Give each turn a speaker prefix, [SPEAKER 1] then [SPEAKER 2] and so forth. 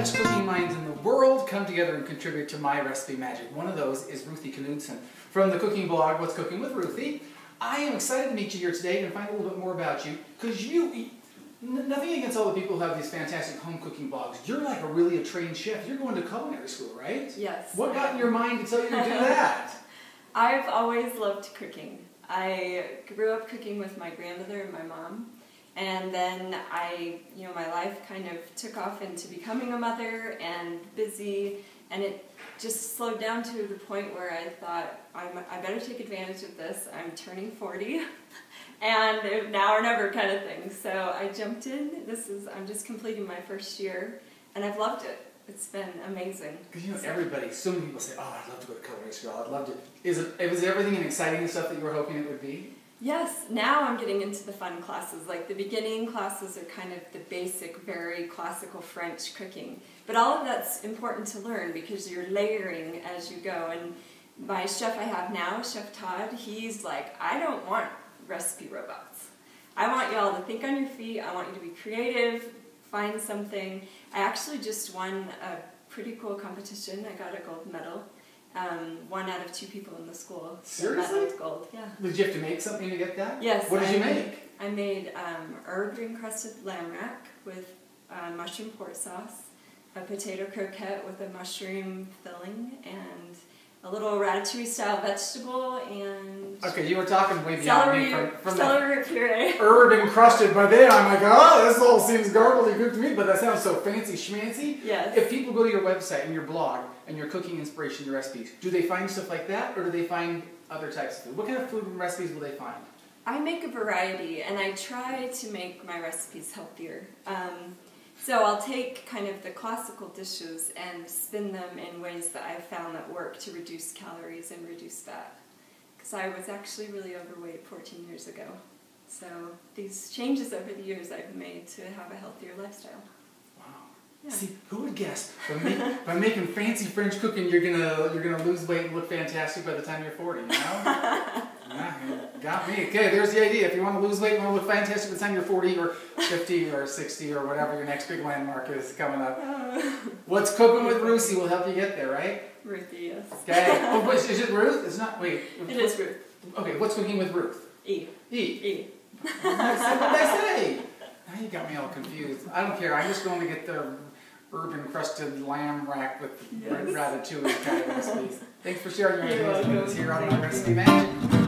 [SPEAKER 1] best cooking minds in the world come together and contribute to my recipe magic. One of those is Ruthie Knudsen from the cooking blog, What's Cooking with Ruthie. I am excited to meet you here today and find a little bit more about you, because nothing against all the people who have these fantastic home cooking blogs. You're like a trained chef. You're going to culinary school, right?
[SPEAKER 2] Yes.
[SPEAKER 1] What got in your mind to tell you to do that?
[SPEAKER 2] I've always loved cooking. I grew up cooking with my grandmother and my mom. And then my life kind of took off into becoming a mother and busy, and it just slowed down to the point where I thought, I better take advantage of this. I'm turning 40, and now or never kind of thing. So I jumped in. I'm just completing my first year, and I've loved it. It's been amazing.
[SPEAKER 1] Because so many people say, oh, I'd love to go to culinary school. I'd love to. Was everything and exciting stuff that you were hoping it would be?
[SPEAKER 2] Yes, now I'm getting into the fun classes. Like the beginning classes are kind of the basic, very classical French cooking. But all of that's important to learn because you're layering as you go. And my chef I have now, Chef Todd, he's like, I don't want recipe robots. I want y'all to think on your feet. I want you to be creative, find something. I actually just won a pretty cool competition. I got a gold medal. 1 out of 2 people in the school.
[SPEAKER 1] Seriously?
[SPEAKER 2] Gold, yeah.
[SPEAKER 1] Did you have to make something to get that?
[SPEAKER 2] Yes.
[SPEAKER 1] What did you make?
[SPEAKER 2] I made herb-encrusted lamb rack with mushroom port sauce, a potato croquette with a mushroom filling, and a little ratatouille-style vegetable, and...
[SPEAKER 1] Okay, you were talking way beyond me from
[SPEAKER 2] celery puree.
[SPEAKER 1] Herb-encrusted, by then I'm like, oh, this all seems gobbledygook to me, but that sounds so fancy schmancy.
[SPEAKER 2] Yes.
[SPEAKER 1] If people go to your website and your blog and your cooking inspiration, your recipes, do they find stuff like that, or do they find other types of food? What kind of food and recipes will they find?
[SPEAKER 2] I make a variety, and I try to make my recipes healthier. So I'll take kind of the classical dishes and spin them in ways that I've found that work to reduce calories and reduce fat. Because I was actually really overweight 14 years ago. So these changes over the years I've made to have a healthier lifestyle.
[SPEAKER 1] Wow.
[SPEAKER 2] Yeah.
[SPEAKER 1] See, who would guess? By making fancy French cooking, you're gonna lose weight and look fantastic by the time you're 40. You know? Got me. Okay, there's the idea. If you want to lose weight and want to look fantastic by the time you're 40 or 50 or 60 or whatever your next big landmark is coming up, What's Cooking with Ruthie will help you get there, right?
[SPEAKER 2] Ruthie, yes.
[SPEAKER 1] Okay. Oh, is it Ruth? It's not. Wait.
[SPEAKER 2] It is Ruth.
[SPEAKER 1] Okay. What's Cooking with Ruth?
[SPEAKER 2] E.
[SPEAKER 1] What did I say? Now you got me all confused. I don't care. I'm just going to get the herb-encrusted lamb rack with ratatouille kind of recipes. Thanks for sharing your ideas with us here on My Recipe Magic.